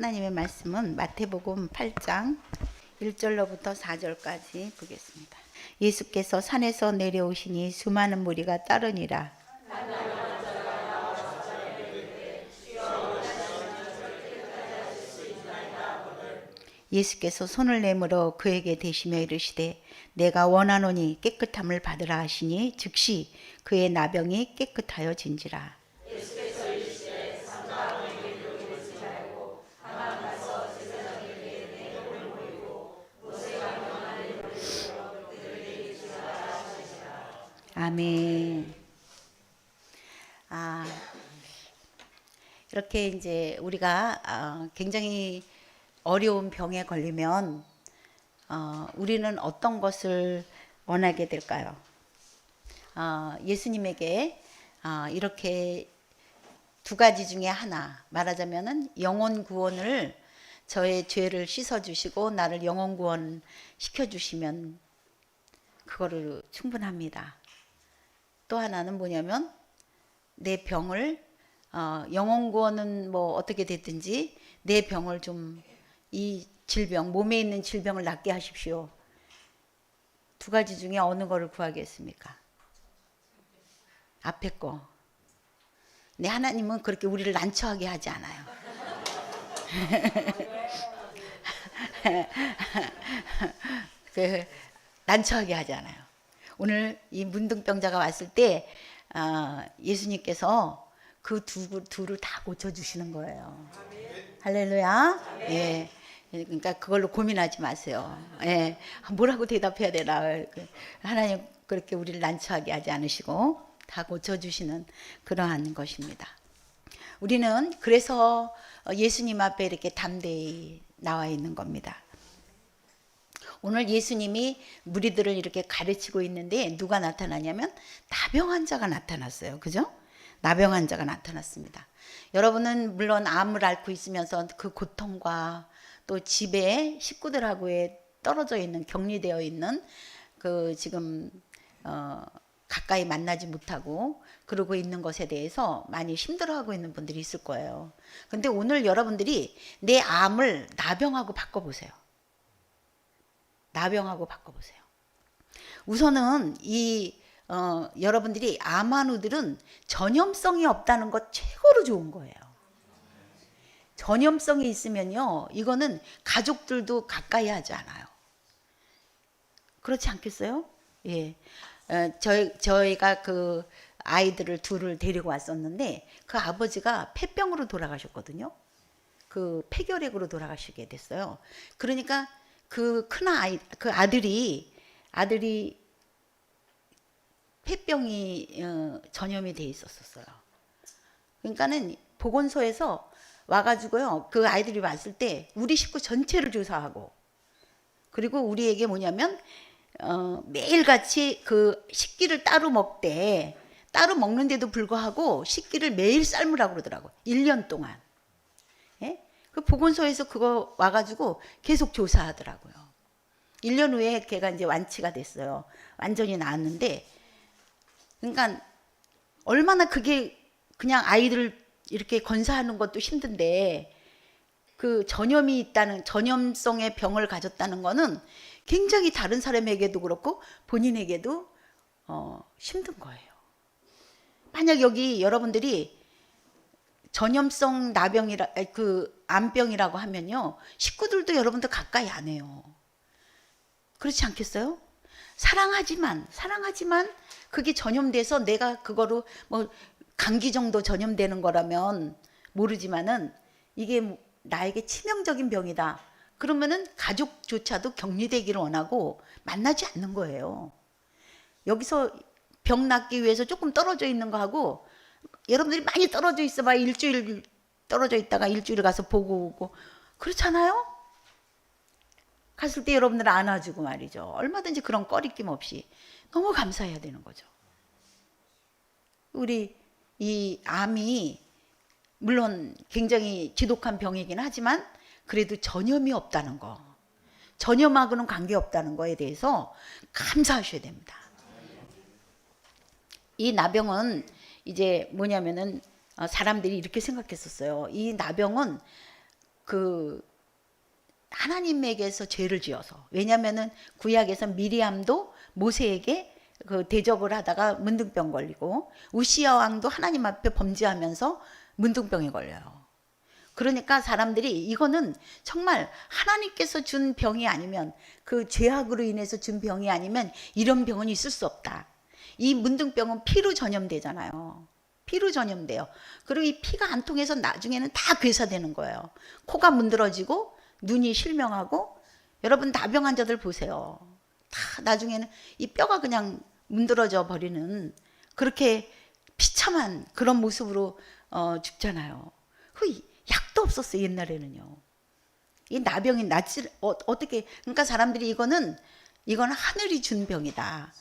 하나님의 말씀은 마태복음 8장 1절로부터 4절까지 보겠습니다. 예수께서 산에서 내려오시니 수많은 무리가 따르니라. 예수께서 손을 내밀어 그에게 대시며 이르시되 내가 원하노니 깨끗함을 받으라 하시니 즉시 그의 나병이 깨끗하여진지라. 아멘. 이렇게 이제 우리가 굉장히 어려운 병에 걸리면 우리는 어떤 것을 원하게 될까요? 예수님에게 이렇게 두 가지 중에 하나, 말하자면은 영혼 구원을, 저의 죄를 씻어주시고 나를 영혼 구원 시켜주시면 그거를 충분합니다. 또 하나는 뭐냐면 내 병을 영혼 구원은 뭐 어떻게 됐든지 내 병을 좀, 이 질병, 몸에 있는 질병을 낫게 하십시오. 두 가지 중에 어느 거를 구하겠습니까? 앞에 거. 근데 하나님은 그렇게 우리를 난처하게 하지 않아요. 난처하게 하지 않아요. 오늘 이 문둥병자가 왔을 때 예수님께서 그 둘을 다 고쳐주시는 거예요. 할렐루야. 예. 그러니까 그걸로 고민하지 마세요. 예. 뭐라고 대답해야 되나. 하나님 그렇게 우리를 난처하게 하지 않으시고 다 고쳐주시는 그러한 것입니다. 우리는 그래서 예수님 앞에 이렇게 담대히 나와 있는 겁니다. 오늘 예수님이 무리들을 이렇게 가르치고 있는데 누가 나타나냐면 나병 환자가 나타났어요. 그죠? 나병 환자가 나타났습니다. 여러분은 물론 암을 앓고 있으면서 그 고통과 또 집에 식구들하고의 떨어져 있는, 격리되어 있는 그 지금 가까이 만나지 못하고 그러고 있는 것에 대해서 많이 힘들어하고 있는 분들이 있을 거예요. 근데 오늘 여러분들이 내 암을 나병하고 바꿔보세요. 나병하고 바꿔보세요. 우선은 여러분들이 암환우들은 전염성이 없다는 것 최고로 좋은 거예요. 전염성이 있으면요, 이거는 가족들도 가까이 하지 않아요. 그렇지 않겠어요? 예. 저희가 그 아이들을 둘을 데리고 왔었는데 그 아버지가 폐병으로 돌아가셨거든요. 그 폐결핵으로 돌아가시게 됐어요. 그러니까 그 그 아들이 폐병이 전염이 돼 있었어요. 그러니까는 보건소에서 와가지고요, 그 아이들이 왔을 때 우리 식구 전체를 조사하고, 그리고 우리에게 뭐냐면 매일같이 그 식기를 따로 먹되, 따로 먹는데도 불구하고 식기를 매일 삶으라고 그러더라고요. 1년 동안. 예? 그 보건소에서 그거 와가지고 계속 조사하더라고요. 1년 후에 걔가 이제 완치가 됐어요. 완전히 나았는데, 그러니까 얼마나 그게 그냥 아이들을 이렇게 건사하는 것도 힘든데 그 전염이 있다는, 전염성의 병을 가졌다는 거는 굉장히 다른 사람에게도 그렇고 본인에게도 힘든 거예요. 만약 여기 여러분들이 전염성 그 암병이라고 하면요, 식구들도 여러분들 가까이 안 해요. 그렇지 않겠어요? 사랑하지만 그게 전염돼서 내가 그거로 뭐 감기 정도 전염되는 거라면 모르지만은 이게 나에게 치명적인 병이다. 그러면은 가족조차도 격리되기를 원하고 만나지 않는 거예요. 여기서 병 낫기 위해서 조금 떨어져 있는 거하고, 여러분들이 많이 떨어져 있어봐 일주일 떨어져 있다가 일주일 가서 보고 오고 그렇잖아요. 갔을 때 여러분들 안아주고 말이죠. 얼마든지 그런 꺼리낌 없이 너무 감사해야 되는 거죠. 우리 이 암이 물론 굉장히 지독한 병이긴 하지만 그래도 전염이 없다는 거, 전염하고는 관계없다는 거에 대해서 감사하셔야 됩니다. 이 나병은 이제 뭐냐면은 사람들이 이렇게 생각했었어요. 이 나병은 그 하나님에게서 죄를 지어서, 왜냐하면은 구약에서 미리암도 모세에게 그 대적을 하다가 문둥병 걸리고 우시야 왕도 하나님 앞에 범죄하면서 문둥병에 걸려요. 그러니까 사람들이 이거는 정말 하나님께서 준 병이 아니면, 그 죄악으로 인해서 준 병이 아니면 이런 병은 있을 수 없다. 이 문둥병은 피로 전염되잖아요. 피로 전염돼요. 그리고 이 피가 안 통해서 나중에는 다 괴사되는 거예요. 코가 문드러지고 눈이 실명하고, 여러분 나병 환자들 보세요. 다 나중에는 이 뼈가 그냥 문드러져 버리는, 그렇게 비참한 그런 모습으로 죽잖아요. 그 약도 없었어요, 옛날에는요. 이 나병이 낫지 어떻게? 그러니까 사람들이 이건 하늘이 준 병이다.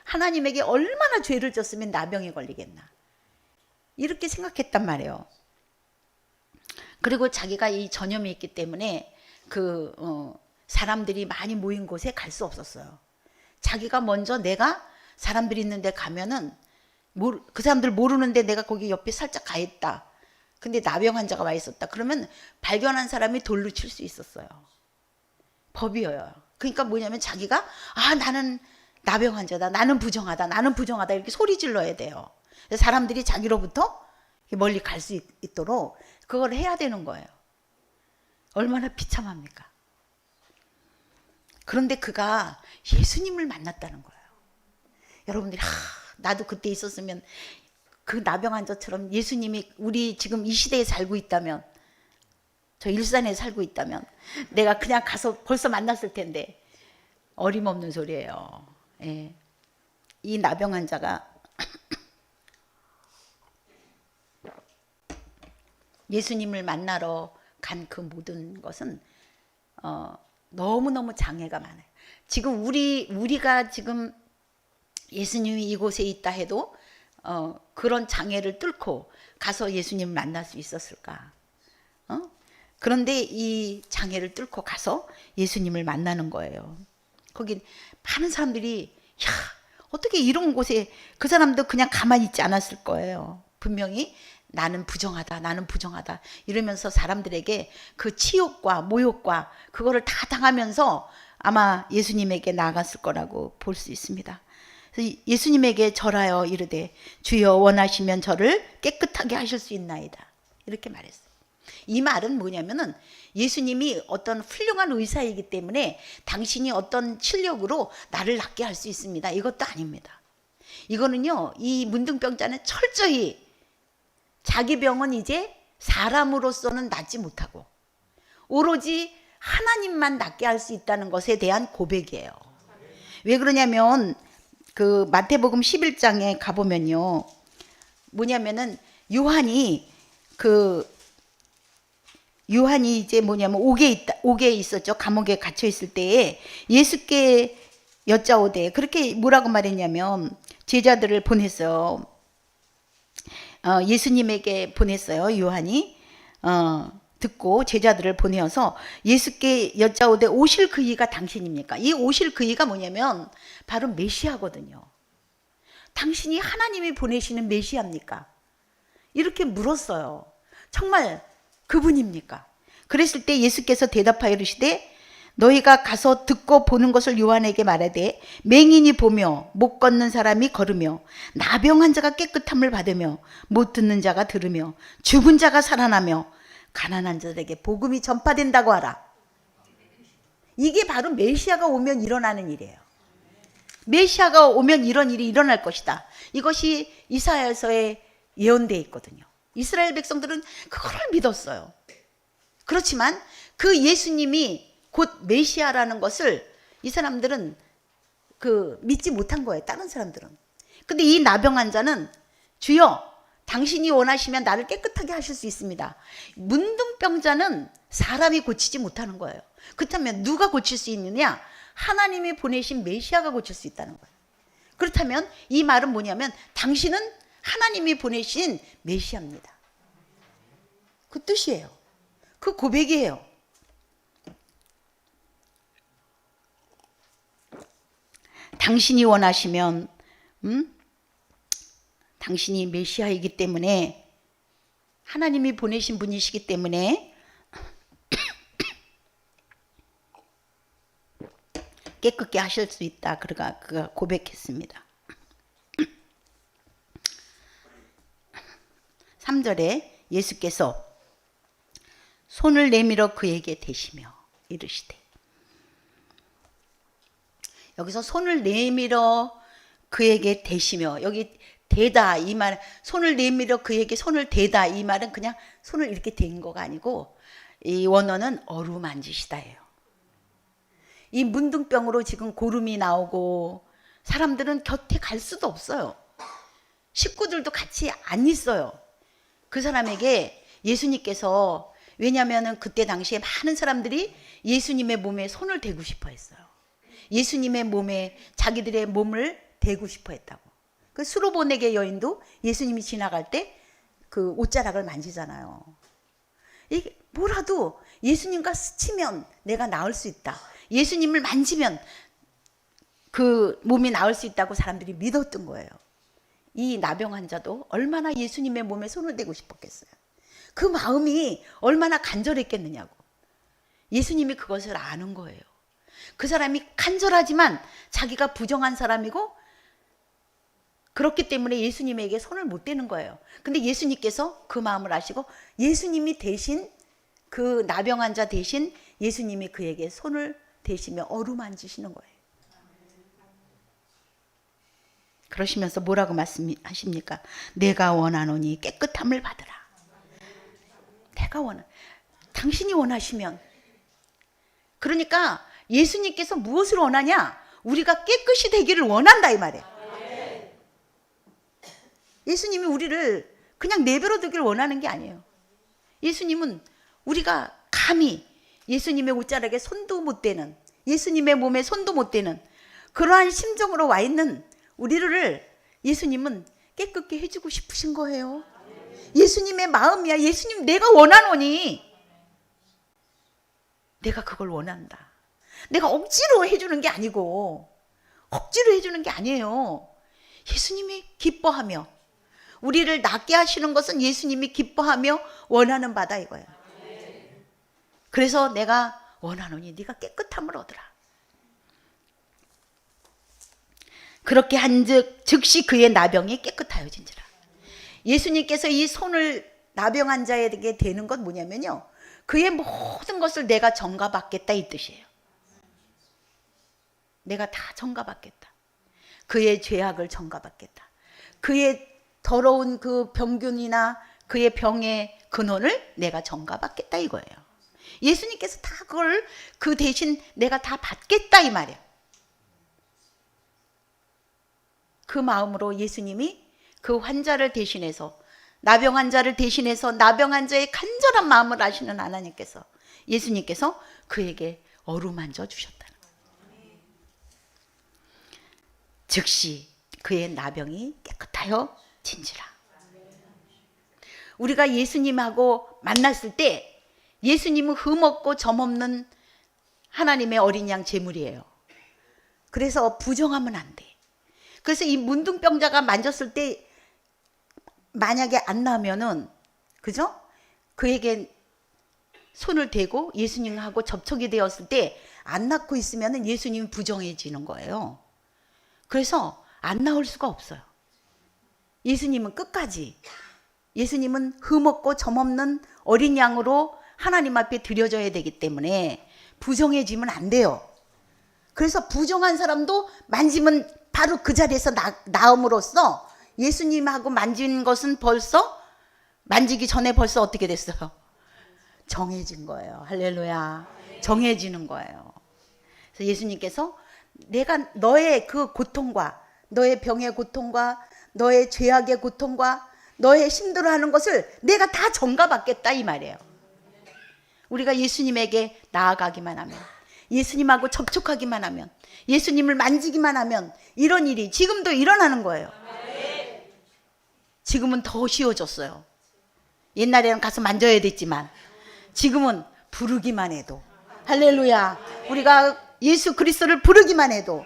하나님에게 얼마나 죄를 졌으면 나병에 걸리겠나, 이렇게 생각했단 말이에요. 그리고 자기가 이 전염이 있기 때문에 사람들이 많이 모인 곳에 갈 수 없었어요. 자기가 먼저, 내가 사람들이 있는데 가면은 그 사람들 모르는데 내가 거기 옆에 살짝 가 있다. 근데 나병 환자가 와 있었다. 그러면 발견한 사람이 돌로 칠 수 있었어요. 법이에요. 그러니까 뭐냐면 자기가 나는 나병 환자다, 나는 부정하다, 나는 부정하다, 이렇게 소리 질러야 돼요. 사람들이 자기로부터 멀리 갈 수 있도록 그걸 해야 되는 거예요. 얼마나 비참합니까? 그런데 그가 예수님을 만났다는 거예요. 여러분들이 나도 그때 있었으면 그 나병 환자처럼 예수님이 우리 지금 이 시대에 살고 있다면, 저 일산에 살고 있다면 내가 그냥 가서 벌써 만났을 텐데. 어림없는 소리예요. 예. 이 나병 환자가 예수님을 만나러 간 그 모든 것은 너무너무 장애가 많아요. 지금 우리가 지금 예수님이 이곳에 있다 해도 그런 장애를 뚫고 가서 예수님을 만날 수 있었을까? 그런데 이 장애를 뚫고 가서 예수님을 만나는 거예요. 거기 많은 사람들이 어떻게 이런 곳에, 그 사람도 그냥 가만히 있지 않았을 거예요. 분명히 나는 부정하다, 나는 부정하다 이러면서 사람들에게 그 치욕과 모욕과 그거를 다 당하면서 아마 예수님에게 나아갔을 거라고 볼 수 있습니다. 그래서 예수님에게 절하여 이르되 주여 원하시면 저를 깨끗하게 하실 수 있나이다, 이렇게 말했어요. 이 말은 뭐냐면은 예수님이 어떤 훌륭한 의사이기 때문에 당신이 어떤 실력으로 나를 낫게 할 수 있습니다, 이것도 아닙니다. 이거는요, 이 문둥병자는 철저히 자기 병은 이제 사람으로서는 낫지 못하고 오로지 하나님만 낫게 할 수 있다는 것에 대한 고백이에요. 왜 그러냐면 그 마태복음 11장에 가보면요, 뭐냐면은 요한이 이제 뭐냐면 옥에 있었죠. 감옥에 갇혀 있을 때에 예수께 여짜오되, 그렇게 뭐라고 말했냐면 제자들을 보냈어요. 예수님에게 보냈어요. 요한이 듣고 제자들을 보내어서 예수께 여짜오되 오실 그 이가 당신입니까? 이 오실 그 이가 뭐냐면 바로 메시아거든요. 당신이 하나님이 보내시는 메시아입니까? 이렇게 물었어요. 정말 그분입니까? 그랬을 때 예수께서 대답하여 이르시되 너희가 가서 듣고 보는 것을 요한에게 말하되 맹인이 보며 못 걷는 사람이 걸으며 나병 환자가 깨끗함을 받으며 못 듣는 자가 들으며 죽은 자가 살아나며 가난한 자들에게 복음이 전파된다고 하라. 이게 바로 메시아가 오면 일어나는 일이에요. 메시아가 오면 이런 일이 일어날 것이다. 이것이 이사야서에 예언되어 있거든요. 이스라엘 백성들은 그거를 믿었어요. 그렇지만 그 예수님이 곧 메시아라는 것을 이 사람들은 믿지 못한 거예요. 다른 사람들은. 근데 이 나병 환자는 주여 당신이 원하시면 나를 깨끗하게 하실 수 있습니다. 문둥병자는 사람이 고치지 못하는 거예요. 그렇다면 누가 고칠 수 있느냐? 하나님이 보내신 메시아가 고칠 수 있다는 거예요. 그렇다면 이 말은 뭐냐면 당신은 하나님이 보내신 메시아입니다. 그 뜻이에요. 그 고백이에요. 당신이 원하시면 당신이 메시아이기 때문에 하나님이 보내신 분이시기 때문에 깨끗게 하실 수 있다. 그가 고백했습니다. 3절에 예수께서 손을 내밀어 그에게 대시며 이르시되, 여기서 손을 내밀어 그에게 대시며, 여기 대다 이 말, 손을 내밀어 그에게 손을 대다 이 말은 그냥 손을 이렇게 댄 거가 아니고 이 원어는 어루만지시다예요. 이 문둥병으로 지금 고름이 나오고 사람들은 곁에 갈 수도 없어요. 식구들도 같이 안 있어요. 그 사람에게 예수님께서, 왜냐하면 그때 당시에 많은 사람들이 예수님의 몸에 손을 대고 싶어 했어요. 예수님의 몸에 자기들의 몸을 대고 싶어 했다고. 그 수로보네게 여인도 예수님이 지나갈 때 그 옷자락을 만지잖아요. 이게 뭐라도 예수님과 스치면 내가 나을 수 있다. 예수님을 만지면 그 몸이 나을 수 있다고 사람들이 믿었던 거예요. 이 나병 환자도 얼마나 예수님의 몸에 손을 대고 싶었겠어요. 그 마음이 얼마나 간절했겠느냐고. 예수님이 그것을 아는 거예요. 그 사람이 간절하지만 자기가 부정한 사람이고 그렇기 때문에 예수님에게 손을 못 대는 거예요. 근데 예수님께서 그 마음을 아시고 예수님이 대신, 그 나병 환자 대신 예수님이 그에게 손을 대시며 어루만지시는 거예요. 그러시면서 뭐라고 말씀하십니까? 내가 원하노니 깨끗함을 받으라. 내가 당신이 원하시면. 그러니까 예수님께서 무엇을 원하냐? 우리가 깨끗이 되기를 원한다 이 말이에요. 예수님이 우리를 그냥 내버려 두기를 원하는 게 아니에요. 예수님은 우리가 감히 예수님의 옷자락에 손도 못 대는, 예수님의 몸에 손도 못 대는 그러한 심정으로 와 있는 우리를 예수님은 깨끗게 해주고 싶으신 거예요. 예수님의 마음이야. 예수님, 내가 원하노니 내가 그걸 원한다. 내가 억지로 해주는 게 아니고, 억지로 해주는 게 아니에요. 예수님이 기뻐하며, 우리를 낫게 하시는 것은 예수님이 기뻐하며 원하는 바다 이거예요. 그래서 내가 원하노니 네가 깨끗함을 얻으라. 그렇게 한즉 즉시 그의 나병이 깨끗하여진지라. 예수님께서 이 손을 나병 환자에게 대는 건 뭐냐면요, 그의 모든 것을 내가 전가받겠다 이 뜻이에요. 내가 다 전가받겠다. 그의 죄악을 전가받겠다. 그의 더러운 그 병균이나 그의 병의 근원을 내가 전가받겠다 이거예요. 예수님께서 다 그걸 그 대신 내가 다 받겠다 이 말이에요. 그 마음으로 예수님이 그 환자를 대신해서, 나병 환자를 대신해서 나병 환자의 간절한 마음을 아시는 하나님께서, 예수님께서 그에게 어루만져 주셨다는 거예요. 즉시 그의 나병이 깨끗하여 진지라. 우리가 예수님하고 만났을 때 예수님은 흠없고 점없는 하나님의 어린 양 제물이에요. 그래서 부정하면 안 돼. 그래서 이 문둥병자가 만졌을 때 만약에 안 나면은, 그죠? 그에게 손을 대고 예수님하고 접촉이 되었을 때 안 낫고 있으면은 예수님이 부정해지는 거예요. 그래서 안 나올 수가 없어요. 예수님은 끝까지, 예수님은 흠없고 점없는 어린 양으로 하나님 앞에 드려져야 되기 때문에 부정해지면 안 돼요. 그래서 부정한 사람도 만지면 바로 그 자리에서 나음으로써 예수님하고 만진 것은 벌써, 만지기 전에 벌써 어떻게 됐어요? 정해진 거예요. 할렐루야. 정해지는 거예요. 그래서 예수님께서 내가 너의 그 고통과 너의 병의 고통과 너의 죄악의 고통과 너의 힘들어하는 것을 내가 다 전가받겠다 이 말이에요. 우리가 예수님에게 나아가기만 하면, 예수님하고 접촉하기만 하면, 예수님을 만지기만 하면 이런 일이 지금도 일어나는 거예요. 지금은 더 쉬워졌어요. 옛날에는 가서 만져야 됐지만 지금은 부르기만 해도, 할렐루야, 우리가 예수 그리스도를 부르기만 해도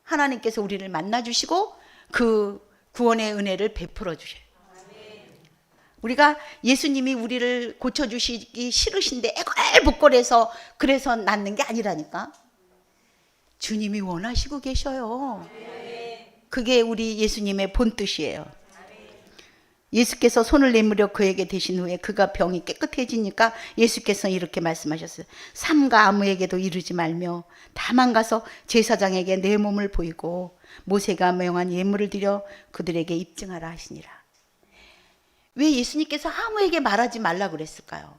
하나님께서 우리를 만나주시고 그 구원의 은혜를 베풀어 주셔요. 우리가 예수님이 우리를 고쳐주시기 싫으신데 애걸복걸해서 그래서 낫는 게 아니라니까. 주님이 원하시고 계셔요. 그게 우리 예수님의 본뜻이에요. 예수께서 손을 내밀어 그에게 대신 후에 그가 병이 깨끗해지니까 예수께서 이렇게 말씀하셨어요. 삼가 아무에게도 이르지 말며 다만 가서 제사장에게 내 몸을 보이고 모세가 명한 예물을 드려 그들에게 입증하라 하시니라. 왜 예수님께서 아무에게 말하지 말라 그랬을까요?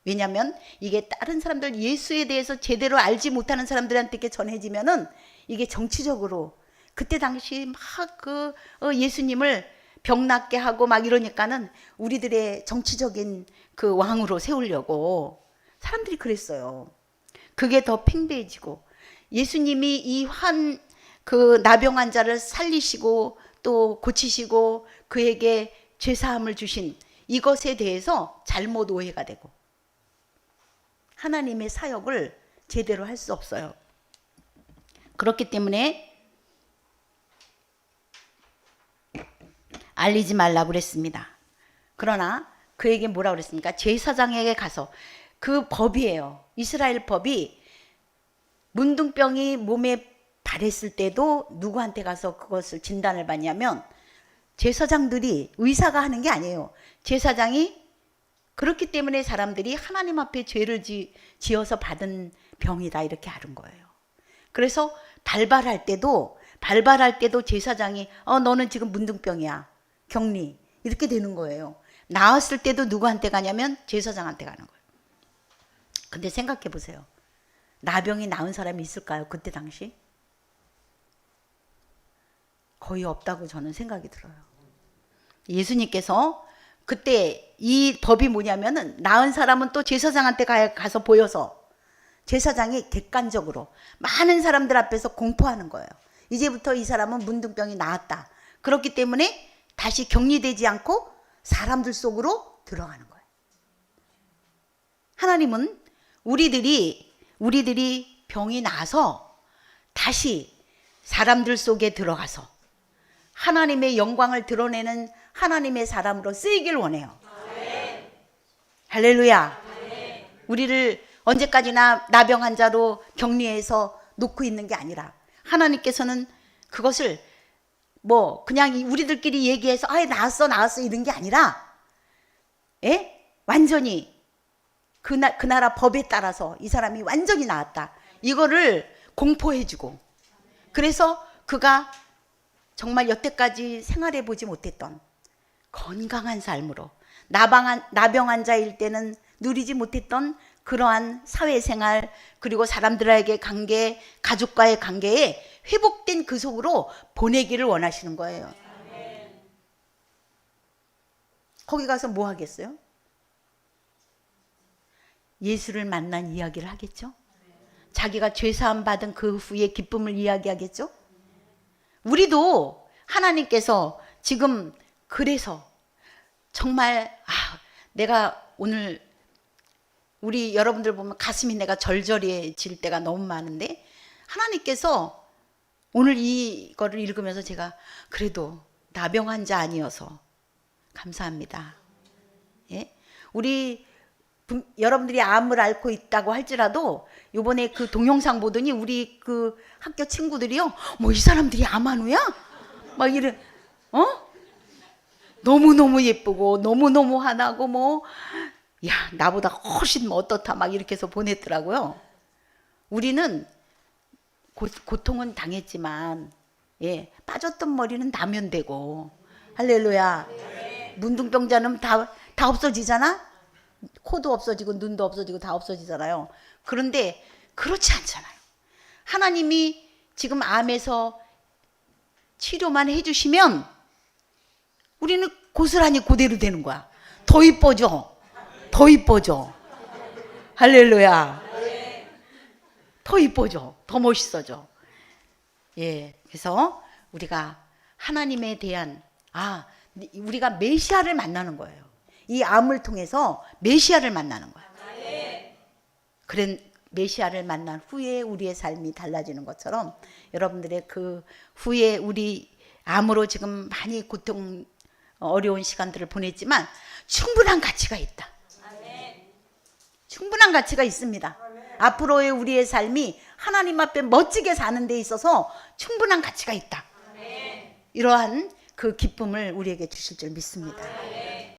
왜냐하면 이게 다른 사람들, 예수에 대해서 제대로 알지 못하는 사람들한테 전해지면은 이게 정치적으로, 그때 당시 막 예수님을 병 낫게 하고 막 이러니까는 우리들의 정치적인 그 왕으로 세우려고 사람들이 그랬어요. 그게 더 팽배해지고, 예수님이 이 나병 환자를 살리시고 또 고치시고 그에게 죄사함을 주신 이것에 대해서 잘못 오해가 되고 하나님의 사역을 제대로 할 수 없어요. 그렇기 때문에 알리지 말라고 그랬습니다. 그러나 그에게 뭐라고 그랬습니까? 제사장에게 가서, 그 법이에요. 이스라엘 법이 문둥병이 몸에 발했을 때도 누구한테 가서 그것을 진단을 받냐면 제사장들이, 의사가 하는 게 아니에요. 제사장이, 그렇기 때문에 사람들이 하나님 앞에 죄를 지어서 받은 병이다 이렇게 아는 거예요. 그래서 발발할 때도 제사장이 너는 지금 문둥병이야, 격리, 이렇게 되는 거예요. 나았을 때도 누구한테 가냐면 제사장한테 가는 거예요. 근데 생각해 보세요. 나병이 나은 사람이 있을까요? 그때 당시? 거의 없다고 저는 생각이 들어요. 예수님께서 그때 이 법이 뭐냐면은, 나은 사람은 또 제사장한테 가서 보여서 제사장이 객관적으로 많은 사람들 앞에서 공포하는 거예요. 이제부터 이 사람은 문둥병이 나았다. 그렇기 때문에 다시 격리되지 않고 사람들 속으로 들어가는 거예요. 하나님은 우리들이 병이 나서 다시 사람들 속에 들어가서 하나님의 영광을 드러내는 하나님의 사람으로 쓰이길 원해요. 아멘. 할렐루야. 아멘. 우리를 언제까지나 나병 환자로 격리해서 놓고 있는 게 아니라, 하나님께서는 그것을 그냥 우리들끼리 얘기해서 나았어 이런 게 아니라, 완전히 그 나라 법에 따라서 이 사람이 완전히 나았다, 이거를 공포해주고, 그래서 그가 정말 여태까지 생활해 보지 못했던 건강한 삶으로, 나병 환자일 때는 누리지 못했던 그러한 사회생활, 그리고 사람들에게 관계, 가족과의 관계에 회복된 그 속으로 보내기를 원하시는 거예요. 거기 가서 뭐 하겠어요? 예수를 만난 이야기를 하겠죠? 자기가 죄사함 받은 그 후에 기쁨을 이야기하겠죠? 우리도 하나님께서 지금, 그래서 정말 내가 오늘, 우리 여러분들 보면 가슴이 내가 절절해질 때가 너무 많은데, 하나님께서 오늘 이거를 읽으면서 제가 그래도 나병 환자 아니어서 감사합니다. 우리 여러분들이 암을 앓고 있다고 할지라도 요번에 그 동영상 보더니 우리 그 학교 친구들이요, 이 사람들이 암환우야? 막 이래, 너무너무 예쁘고 너무너무 환하고 나보다 훨씬 어떻다 막 이렇게 해서 보냈더라고요. 우리는 고통은 당했지만 빠졌던 머리는 나면 되고, 할렐루야. 문둥병자는 다 없어지잖아. 코도 없어지고 눈도 없어지고 다 없어지잖아요. 그런데 그렇지 않잖아요. 하나님이 지금 암에서 치료만 해주시면 우리는 고스란히 그대로 되는 거야. 더 이뻐져. 할렐루야. 더 이뻐져. 더 멋있어져. 그래서 우리가 하나님에 대한, 우리가 메시아를 만나는 거예요. 이 암을 통해서 메시아를 만나는 거예요. 그런 메시아를 만난 후에 우리의 삶이 달라지는 것처럼, 여러분들의 그 후에 우리 암으로 지금 많이 어려운 시간들을 보냈지만 충분한 가치가 있다. 충분한 가치가 있습니다. 앞으로의 우리의 삶이 하나님 앞에 멋지게 사는 데 있어서 충분한 가치가 있다. 이러한 그 기쁨을 우리에게 주실 줄 믿습니다.